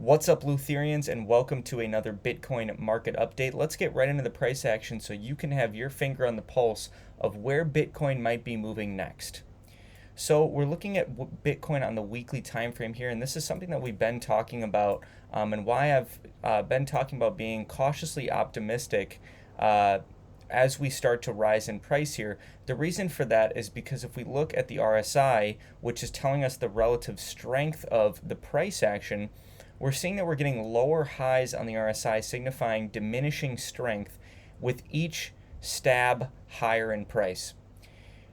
What's up, Lutherians, and welcome to another Bitcoin market update. Let's get right into the price action so you can have your finger on the pulse of where Bitcoin might be moving next. So we're looking at Bitcoin on the weekly time frame here, and this is something that we've been talking about, and why I've been talking about being cautiously optimistic as we start to rise in price here. The reason for that is because if we look at the RSI, which is telling us the relative strength of the price action, we're seeing that we're getting lower highs on the RSI, signifying diminishing strength with each stab higher in price.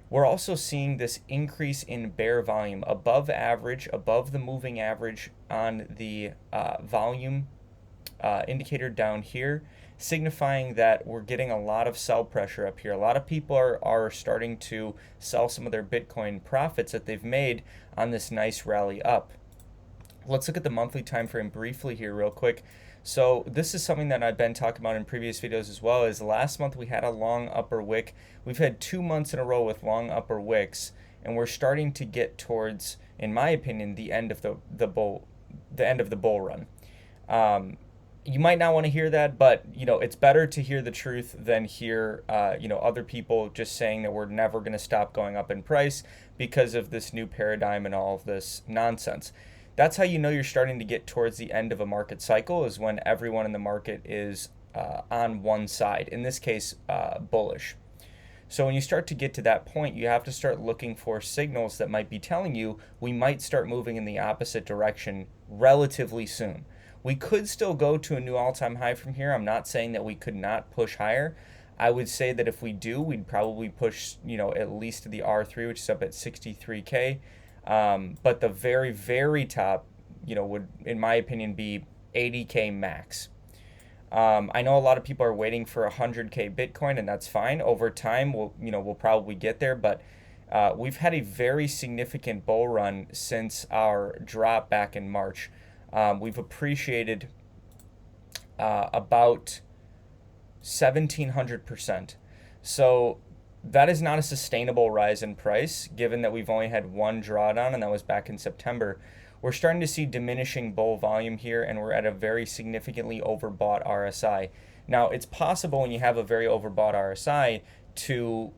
We're also seeing this increase in bear volume above average, above the moving average on the volume indicator down here, signifying that we're getting a lot of sell pressure up here. A lot of people are starting to sell some of their Bitcoin profits that they've made on this nice rally up. Let's look at the monthly time frame briefly here real quick. So this is something that I've been talking about in previous videos as well. Is last month we had a long upper wick. We've had 2 months in a row with long upper wicks, and we're starting to get towards, in my opinion, the end of the bull run. You might not want to hear that, but it's better to hear the truth than hear other people just saying that we're never going to stop going up in price because of this new paradigm and all of this nonsense. That's how you know you're starting to get towards the end of a market cycle, is when everyone in the market is on one side, in this case, bullish. So when you start to get to that point, you have to start looking for signals that might be telling you we might start moving in the opposite direction relatively soon. We could still go to a new all-time high from here. I'm not saying that we could not push higher. I would say that if we do, we'd probably push, at least to the R3, which is up at 63K. But the very, very top, would, in my opinion, be 80K max. I know a lot of people are waiting for 100K Bitcoin, and that's fine. Over time, we'll probably get there, but we've had a very significant bull run since our drop back in March. We've appreciated about 1,700%. So that is not a sustainable rise in price, given that we've only had one drawdown, and that was back in September. We're starting to see diminishing bull volume here, and we're at a very significantly overbought RSI. Now, it's possible when you have a very overbought RSI to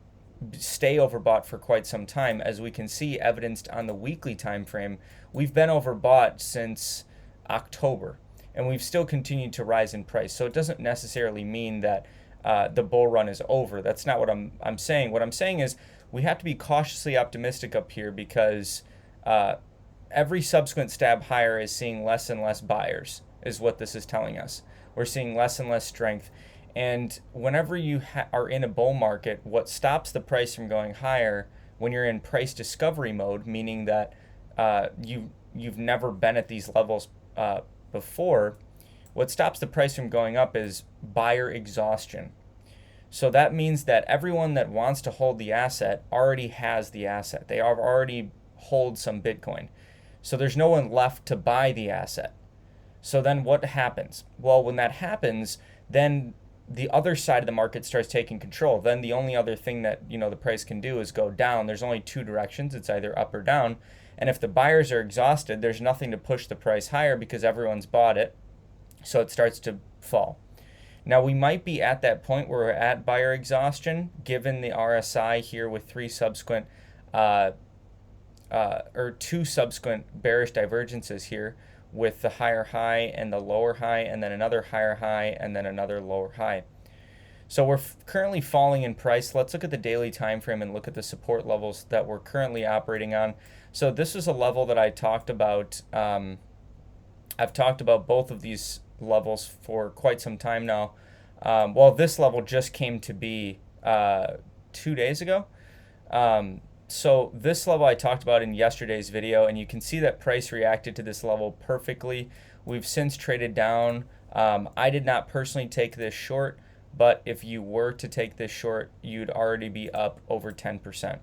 stay overbought for quite some time. As we can see evidenced on the weekly time frame, we've been overbought since October, and we've still continued to rise in price. So it doesn't necessarily mean that the bull run is over. That's not what I'm saying. What I'm saying is we have to be cautiously optimistic up here, because every subsequent stab higher is seeing less and less buyers, is what this is telling us. We're seeing less and less strength. And whenever you are in a bull market, what stops the price from going higher when you're in price discovery mode, meaning that you've never been at these levels before, what stops the price from going up is buyer exhaustion. So that means that everyone that wants to hold the asset already has the asset. They have already hold some Bitcoin. So there's no one left to buy the asset. So then what happens? Well, when that happens, then the other side of the market starts taking control. Then the only other thing that the price can do is go down. There's only two directions. It's either up or down. And if the buyers are exhausted, there's nothing to push the price higher because everyone's bought it. So it starts to fall. Now, we might be at that point where we're at buyer exhaustion, given the RSI here with two subsequent bearish divergences here, with the higher high and the lower high, and then another higher high, and then another lower high. So we're currently falling in price. Let's look at the daily time frame and look at the support levels that we're currently operating on. So this is a level that I talked about. I've talked about both of these levels for quite some time now. Well, this level just came to be 2 days ago. So this level I talked about in yesterday's video, and you can see that price reacted to this level perfectly. We've since traded down. I did not personally take this short, but if you were to take this short, you'd already be up over 10%.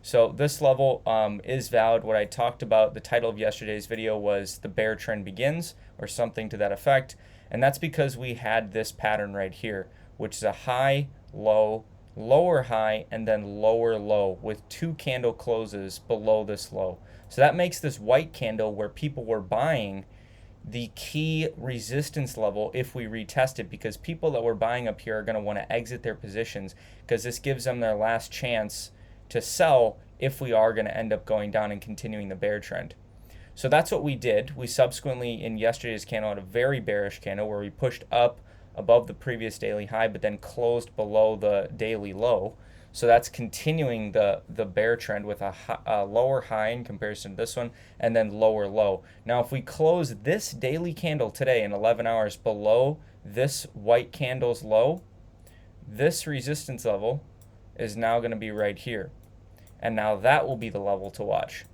So this level is valid. What I talked about, the title of yesterday's video was "The Bear Trend Begins," or something to that effect. And that's because we had this pattern right here, which is a high, low, lower high, and then lower low with 2 candle closes below this low. So that makes this white candle where people were buying the key resistance level if we retest it, because people that were buying up here are going to want to exit their positions, because this gives them their last chance to sell if we are going to end up going down and continuing the bear trend. So that's what we did. We subsequently, in yesterday's candle, had a very bearish candle where we pushed up above the previous daily high, but then closed below the daily low. So that's continuing the bear trend with a lower high in comparison to this one, and then lower low. Now, if we close this daily candle today in 11 hours below this white candle's low, this resistance level is now going to be right here. And now that will be the level to watch.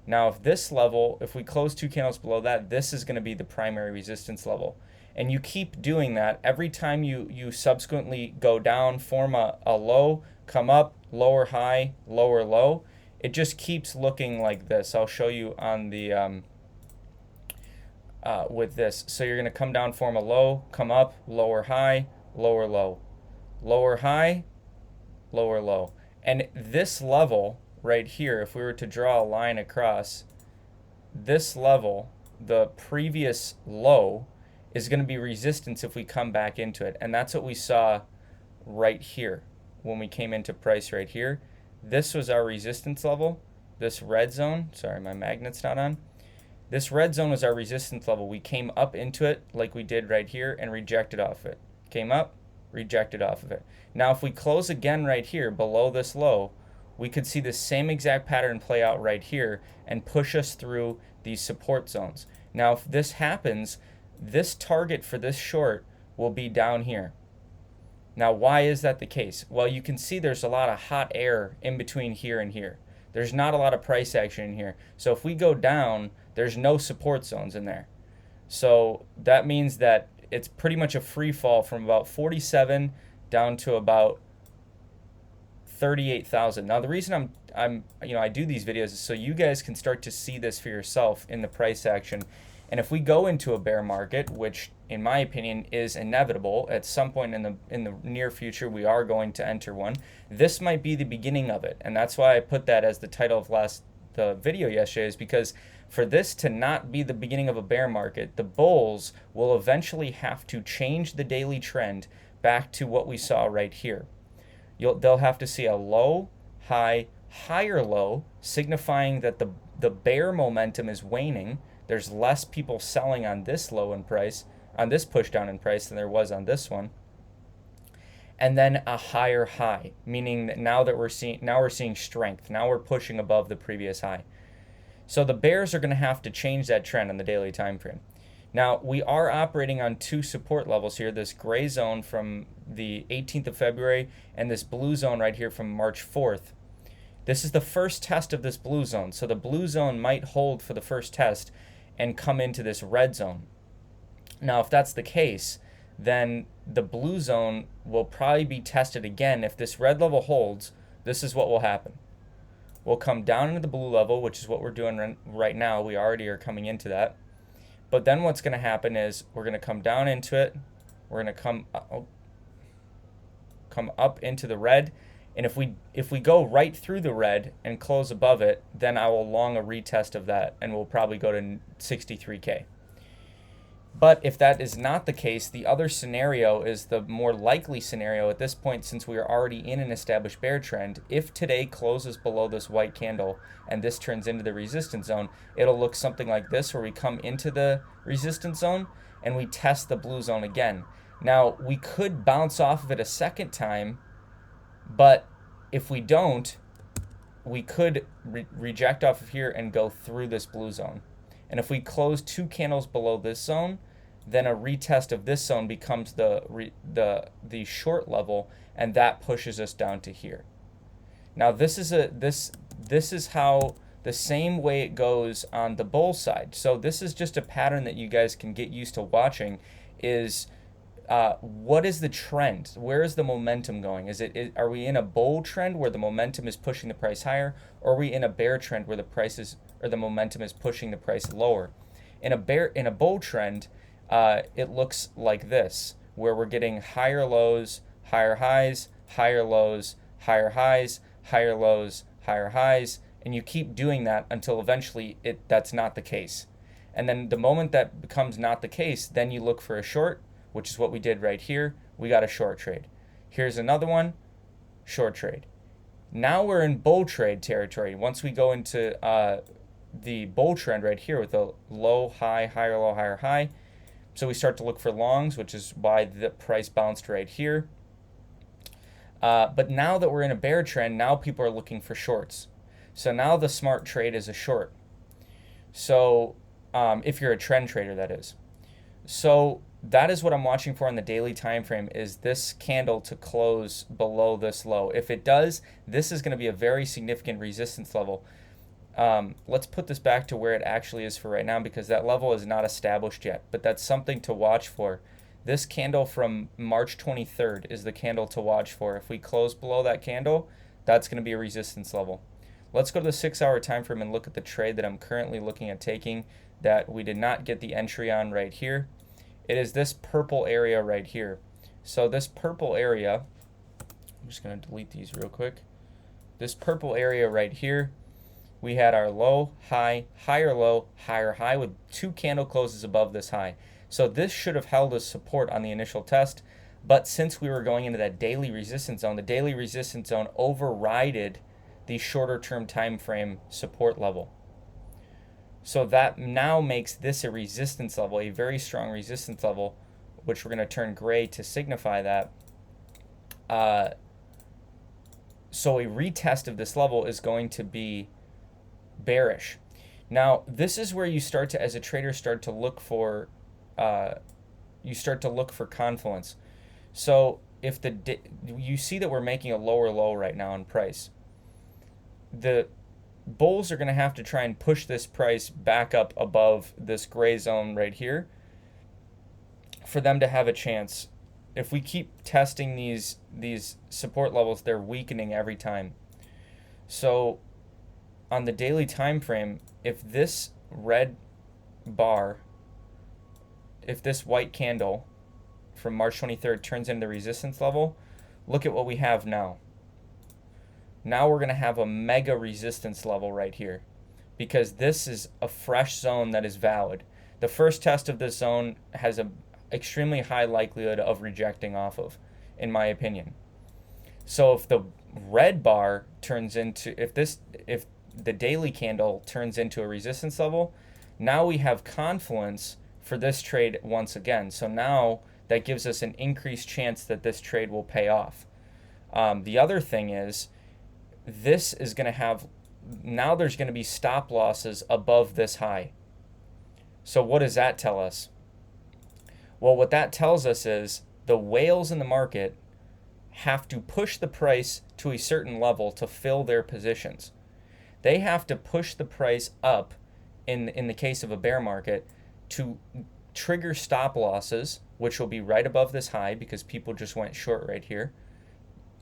Now, if this level, if we close 2 candles below that, this is going to be the primary resistance level. And you keep doing that every time you subsequently go down, form a low, come up, lower high, lower low. It just keeps looking like this. I'll show you on the with this. So you're going to come down, form a low, come up, lower high, lower low, lower high, lower low. And this level right here, if we were to draw a line across, this level, the previous low, is going to be resistance if we come back into it. And that's what we saw right here when we came into price right here. This was our resistance level. This red zone, sorry, my magnet's not on. This red zone was our resistance level. We came up into it like we did right here and rejected off of it. Came up, rejected off of it. Now, if we close again right here below this low, we could see the same exact pattern play out right here and push us through these support zones. Now, if this happens, this target for this short will be down here. Now, why is that the case? Well, you can see there's a lot of hot air in between here and here. There's not a lot of price action in here. So if we go down, there's no support zones in there. So that means that it's pretty much a free fall from about 47 down to about 38,000. Now, the reason I do these videos is so you guys can start to see this for yourself in the price action. And if we go into a bear market, which in my opinion is inevitable at some point in the near future, we are going to enter one. This might be the beginning of it, and that's why I put that as the title of the video yesterday, is because for this to not be the beginning of a bear market, the bulls will eventually have to change the daily trend back to what we saw right here. They'll have to see a low, high, higher low, signifying that the bear momentum is waning. There's less people selling on this low in price, on this push down in price, than there was on this one. And then a higher high, meaning that now we're seeing strength. Now we're pushing above the previous high. So the bears are going to have to change that trend on the daily time frame. Now, we are operating on 2 support levels here, this gray zone from the 18th of February and this blue zone right here from March 4th. This is the first test of this blue zone. So the blue zone might hold for the first test and come into this red zone. Now, if that's the case, then the blue zone will probably be tested again. If this red level holds, this is what will happen. We'll come down into the blue level, which is what we're doing right now. We already are coming into that. But then what's going to happen is we're going to come down into it. We're going to come up into the red. And if we go right through the red and close above it, then I will long a retest of that, and we'll probably go to 63K. But if that is not the case, the other scenario is the more likely scenario at this point, since we are already in an established bear trend. If today closes below this white candle and this turns into the resistance zone, it'll look something like this, where we come into the resistance zone and we test the blue zone again. Now, we could bounce off of it a second time, but if we don't, we could reject off of here and go through this blue zone. And if we close 2 candles below this zone, then a retest of this zone becomes the short level, and that pushes us down to here. Now, this is how the same way it goes on the bull side. So this is just a pattern that you guys can get used to watching. Is what is the trend? Where is the momentum going? Are we in a bull trend where the momentum is pushing the price higher, or are we in a bear trend where the momentum is pushing the price lower? In a bull trend, it looks like this, where we're getting higher lows, higher highs, higher lows, higher highs, higher lows, higher highs, and you keep doing that until eventually that's not the case. And then the moment that becomes not the case, then you look for a short, which is what we did right here. We got a short trade. Here's another one, short trade. Now we're in bull trade territory. Once we go into the bull trend right here with a low, high, higher, low, higher, high. So we start to look for longs, which is why the price bounced right here. But now that we're in a bear trend, now people are looking for shorts. So now the smart trade is a short. So if you're a trend trader, that is. So that is what I'm watching for in the daily time frame, is this candle to close below this low. If it does, this is going to be a very significant resistance level. Let's put this back to where it actually is for right now, because that level is not established yet, but that's something to watch for. This candle from March 23rd is the candle to watch for. If we close below that candle, that's going to be a resistance level. Let's go to the 6-hour time frame and look at the trade that I'm currently looking at taking that we did not get the entry on right here. It is this purple area right here. So this purple area, I'm just going to delete these real quick. This purple area right here, we had our low, high, higher low, higher high with 2 candle closes above this high. So this should have held as support on the initial test, but since we were going into that daily resistance zone, the daily resistance zone overrided the shorter term time frame support level. So that now makes this a resistance level, a very strong resistance level, which we're going to turn gray to signify that. So a retest of this level is going to be bearish. Now, this is where you start to, as a trader, start to look for confluence. So if you see that we're making a lower low right now in price, the bulls are going to have to try and push this price back up above this gray zone right here for them to have a chance. If we keep testing these support levels, they're weakening every time. So on the daily time frame, if this red bar, if this white candle from March 23rd turns into the resistance level, look at what we have now. Now we're going to have a mega resistance level right here, because this is a fresh zone that is valid. The first test of this zone has an extremely high likelihood of rejecting off of, in my opinion. So if the red bar turns into, if the daily candle turns into a resistance level, now we have confluence for this trade once again. So now that gives us an increased chance that this trade will pay off. The other thing is, this is going to have, now there's going to be stop losses above this high. So what does that tell us? Well, what that tells us is the whales in the market have to push the price to a certain level to fill their positions. They have to push the price up, in the case of a bear market, to trigger stop losses, which will be right above this high because people just went short right here,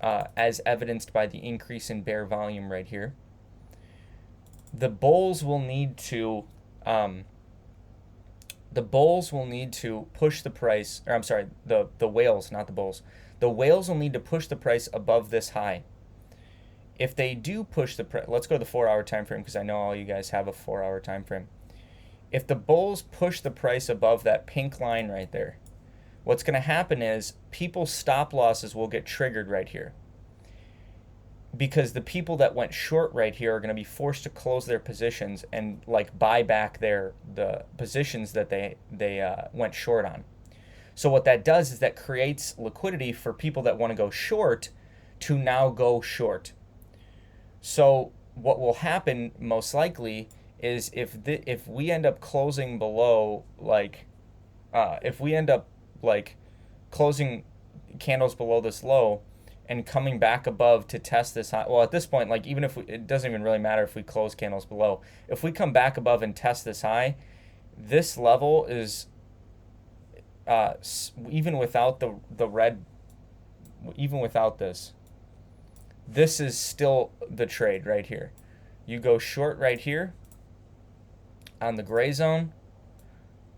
as evidenced by the increase in bear volume right here. The bulls will need to push the price, or I'm sorry, the whales, not the bulls. The whales will need to push the price above this high. If they do push the price, let's go to the 4-hour time frame because I know all you guys have a 4-hour time frame. If the bulls push the price above that pink line right there, what's going to happen is people's stop losses will get triggered right here, because the people that went short right here are going to be forced to close their positions and like buy back the positions that they went short on. So what that does is that creates liquidity for people that want to go short to now go short. So what will happen most likely is if we end up closing below, if we end up closing candles below this low and coming back above to test this high, well, at this point, even if it doesn't even really matter if we close candles below. If we come back above and test this high, this level is even without the red, even without this is still the trade right here. You go short right here on the gray zone,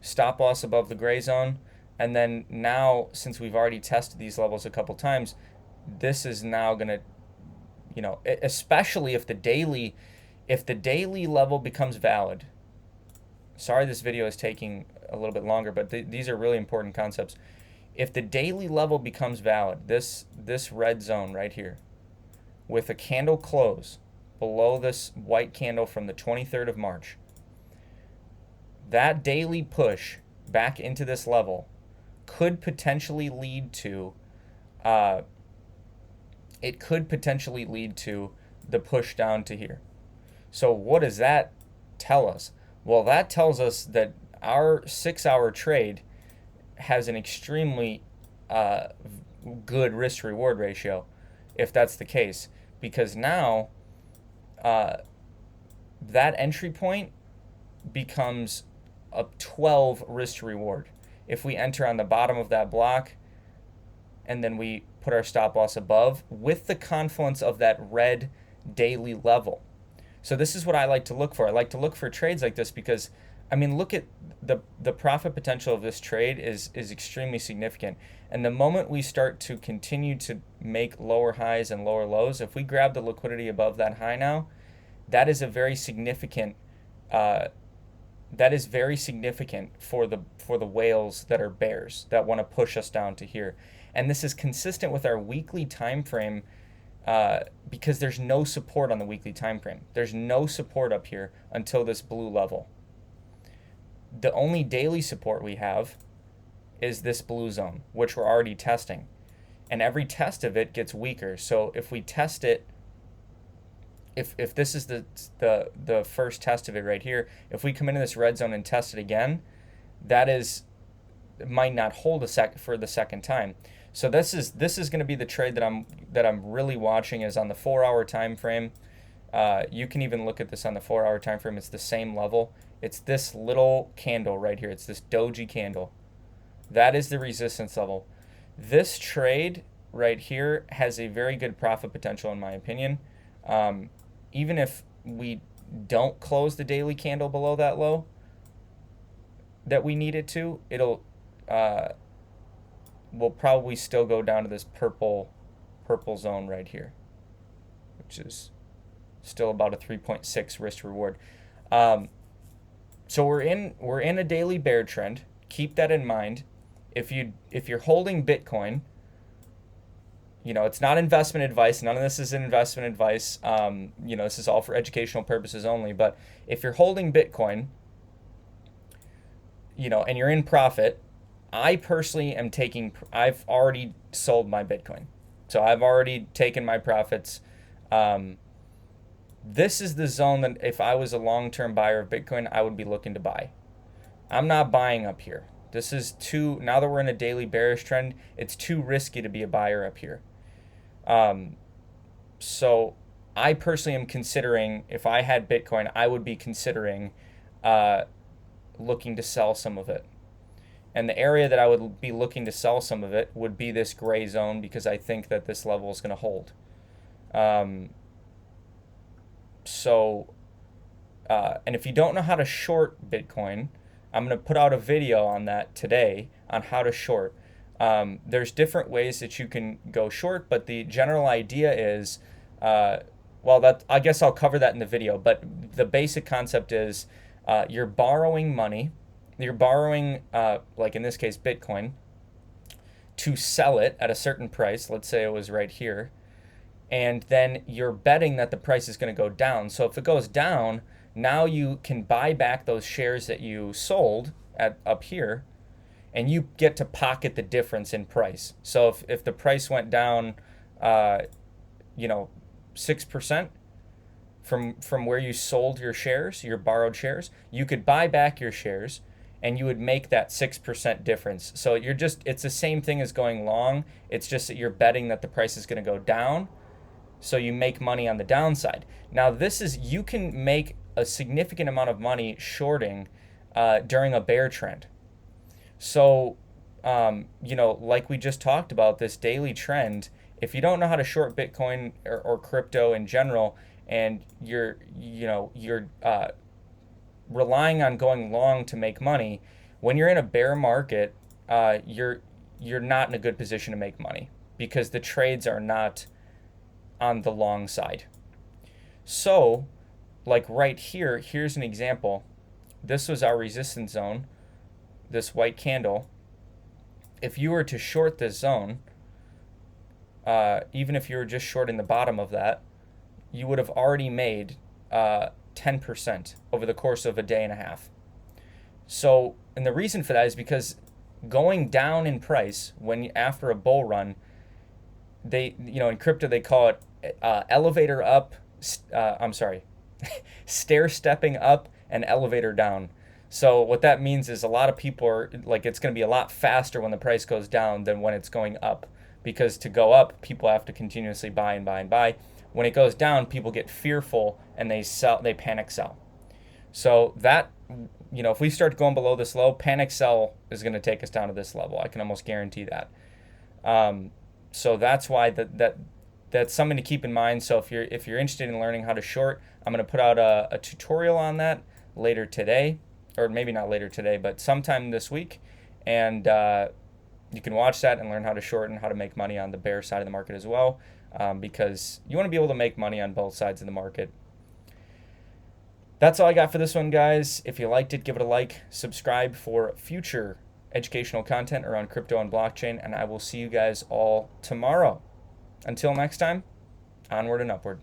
stop loss above the gray zone, and then now, since we've already tested these levels a couple times, this is now going to, especially if the daily level becomes valid. sorry this video is taking a little bit longer, but these are really important concepts. If the daily level becomes valid, this red zone right here, with a candle close below this white candle from the 23rd of March, that daily push back into this level could potentially lead to it could potentially lead to the push down to here. So what does that tell us? Well, that tells us that our 6-hour trade has an extremely good risk-reward ratio, if that's the case, because now that entry point becomes a 12 risk-reward. If we enter on the bottom of that block and then we put our stop loss above with the confluence of that red daily level. So this is what I like to look for. I like to look for trades like this because, I mean, look at the profit potential of this trade is extremely significant. And the moment we start to continue to make lower highs and lower lows, if we grab the liquidity above that high now, that is a very significant for the whales that are bears that want to push us down to here. And this is consistent with our weekly time frame because there's no support on the weekly time frame. There's no support up here until this blue level. The only daily support we have is this blue zone, which we're already testing. And every test of it gets weaker. So if we test it, if this is the first test of it right here, if we come into this red zone and test it again, it might not hold for the second time. So this is going to be the trade that I'm really watching is on the 4-hour time frame. You can even look at this on the 4-hour time frame. It's the same level. It's this little candle right here. It's this doji candle. That is the resistance level. This trade right here has a very good profit potential in my opinion. Even if we don't close the daily candle below that low that we need it to, we'll probably still go down to this purple zone right here, which is still about a 3.6 risk reward. So we're in a daily bear trend. Keep that in mind. If you're holding Bitcoin, it's not investment advice. None of this is investment advice. This is all for educational purposes only. But if you're holding Bitcoin, and you're in profit, I personally I've already sold my Bitcoin. So I've already taken my profits. This is the zone that if I was a long-term buyer of Bitcoin, I would be looking to buy. I'm not buying up here. This is now that we're in a daily bearish trend, it's too risky to be a buyer up here. So I personally am considering, if I had Bitcoin, I would be considering looking to sell some of it. And the area that I would be looking to sell some of it would be this gray zone because I think that this level is going to hold. And if you don't know how to short Bitcoin, I'm going to put out a video on that today on how to short. There's different ways that you can go short, but the general idea is, I guess I'll cover that in the video, but the basic concept is you're borrowing money. You're borrowing, like in this case, Bitcoin, to sell it at a certain price. Let's say it was right here. And then you're betting that the price is going to go down. So if it goes down, now you can buy back those shares that you sold up here, and you get to pocket the difference in price. So if the price went down, 6% from where you sold your shares, your borrowed shares, you could buy back your shares, and you would make that 6% difference. So it's the same thing as going long. It's just that you're betting that the price is going to go down, so you make money on the downside. Now you can make a significant amount of money shorting during a bear trend. So, like we just talked about, this daily trend, if you don't know how to short Bitcoin or crypto in general, and you're relying on going long to make money, when you're in a bear market, you're not in a good position to make money because the trades are not on the long side. So, like right here, here's an example. this was our resistance zone, this white candle. If you were to short this zone, even if you were just shorting the bottom of that, you would have already made 10% over the course of a day and a half. So, and the reason for that is because going down in price after a bull run, in crypto they call it elevator up. Stair stepping up and elevator down. So what that means is a lot of people are like, it's going to be a lot faster when the price goes down than when it's going up, because to go up, people have to continuously buy and buy and buy. When it goes down, people get fearful and they panic sell. So that, if we start going below this low, panic sell is going to take us down to this level. I can almost guarantee that. So that's why that's something to keep in mind. So if you're interested in learning how to short, I'm going to put out a tutorial on that later today, or maybe not later today, but sometime this week. And you can watch that and learn how to short and how to make money on the bear side of the market as well, because you want to be able to make money on both sides of the market. That's all I got for this one, guys. If you liked it, give it a like, subscribe for future educational content around crypto and blockchain, and I will see you guys all tomorrow. Until next time, onward and upward.